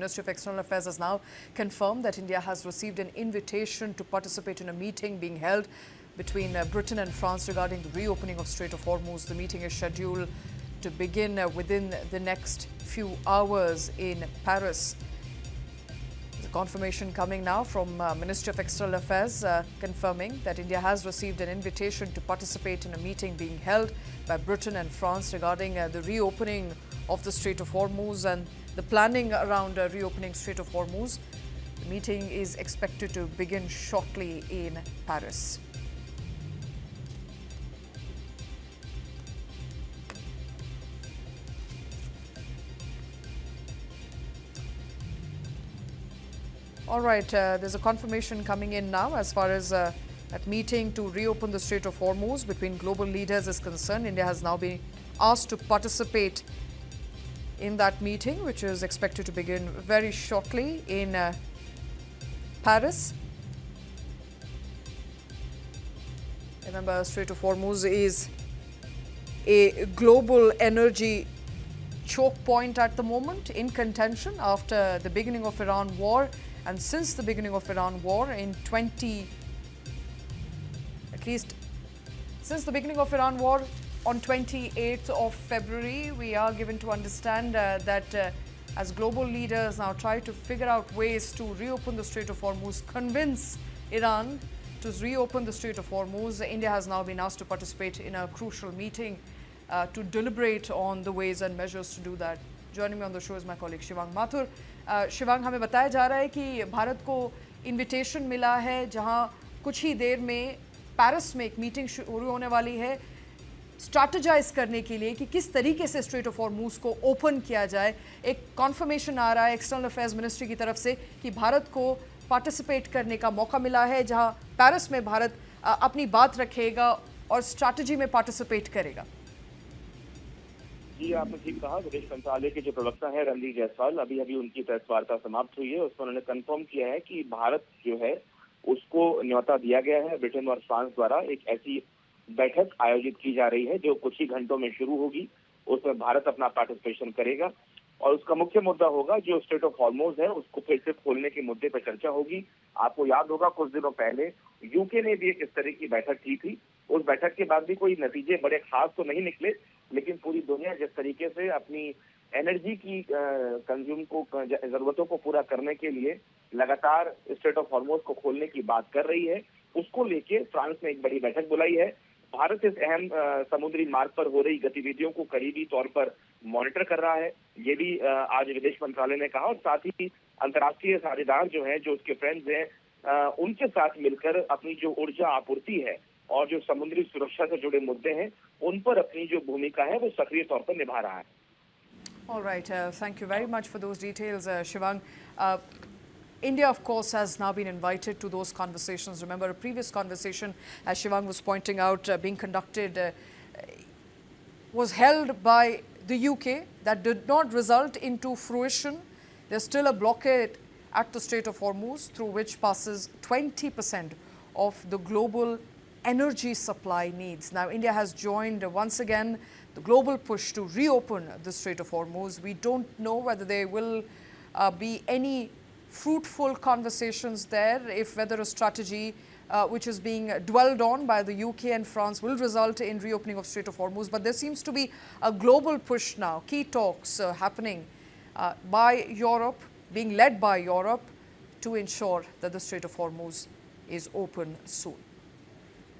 Ministry of External Affairs has now confirmed that India has received an invitation to participate in a meeting being held between Britain and France regarding the reopening of Strait of Hormuz. The meeting is scheduled to begin within the next few hours in Paris. There's a confirmation coming now from Ministry of External Affairs confirming that India has received an invitation to participate in a meeting being held by Britain and France regarding the reopening of the Strait of Hormuz and the planning around reopening Strait of Hormuz. The meeting is expected to begin shortly in Paris. All right, there's a confirmation coming in now as far as that meeting to reopen the Strait of Hormuz between global leaders is concerned. India has now been asked to participate in that meeting, which is expected to begin very shortly in Paris. Remember, Strait of Hormuz is a global energy choke point at the moment, in contention after the beginning of Iran war. And since the beginning of Iran war since the beginning of Iran war on 28th of February, we are given to understand that as global leaders now try to figure out ways to reopen the Strait of Hormuz, convince Iran to reopen the Strait of Hormuz, India has now been asked to participate in a crucial meeting to deliberate on the ways and measures to do that. Joining me on the show is my colleague Shivang Mathur. Shivang, हमें बताया जा रहा है कि भारत को invitation मिला है जहां कुछ ही देर में पेरिस में एक मीटिंग शुरू होने वाली है स्ट्रैटेजाइज करने के लिए कि किस तरीके से स्ट्रेट ऑफ हॉर्मूज को ओपन किया जाए। एक कॉन्फर्मेशन आ रहा है एक्सटर्नल अफेयर्स मिनिस्ट्री की तरफ से कि भारत को पार्टिसिपेट करने का मौका मिला है, जहां पेरिस में भारत अपनी बात रखेगा और स्ट्रैटेजी में पार्टिसिपेट करेगा। जी, आपने ठीक कहा। विदेश मंत्रालय के जो प्रवक्ता है रणदीप जायसवाल, अभी उनकी प्रेस वार्ता समाप्त हुई है। उसमें उन्होंने कंफर्म किया है कि भारत जो है उसको न्योता दिया गया है ब्रिटेन और फ्रांस द्वारा। एक ऐसी बैठक आयोजित की जा रही है जो कुछ ही घंटों में शुरू होगी। उसमें भारत अपना पार्टिसिपेशन करेगा और उसका मुख्य मुद्दा होगा जो स्ट्रेट ऑफ हॉर्मूज है उसको फिर से खोलने के मुद्दे पर चर्चा होगी। आपको याद होगा कुछ दिनों पहले यूके ने भी एक इस तरह की बैठक की थी। उस बैठक के बाद भी कोई नतीजे बड़े खास तो नहीं निकले, लेकिन पूरी दुनिया जिस तरीके से अपनी एनर्जी की कंज्यूम को जरूरतों को पूरा करने के लिए लगातार स्ट्रेट ऑफ हॉर्मूज को खोलने की बात कर रही है, उसको लेके फ्रांस ने एक बड़ी बैठक बुलाई है। भारत इस अहम समुद्री मार्ग पर हो रही गतिविधियों को करीबी तौर पर मॉनिटर कर रहा है, ये भी आज विदेश मंत्रालय ने कहा। और साथ ही अंतर्राष्ट्रीय साझेदार जो हैं, जो उसके फ्रेंड्स हैं, उनके साथ मिलकर अपनी जो ऊर्जा आपूर्ति है और जो समुद्री सुरक्षा से जुड़े मुद्दे हैं उन पर अपनी जो भूमिका है वो सक्रिय तौर पर निभा रहा है। All right, thank you very much for those details, Shivang. India, of course, has now been invited to those conversations. Remember, a previous conversation, as Shivang was pointing out, being conducted, was held by the UK that did not result into fruition. There's still a blockade at the Strait of Hormuz through which passes 20% of the global energy supply needs. Now, India has joined once again the global push to reopen the Strait of Hormuz. We don't know whether there will be any fruitful conversations there, if whether a strategy which is being dwelled on by the UK and France will result in reopening of Strait of Hormuz. But there seems to be a global push now, key talks happening by Europe, being led by Europe to ensure that the Strait of Hormuz is open soon.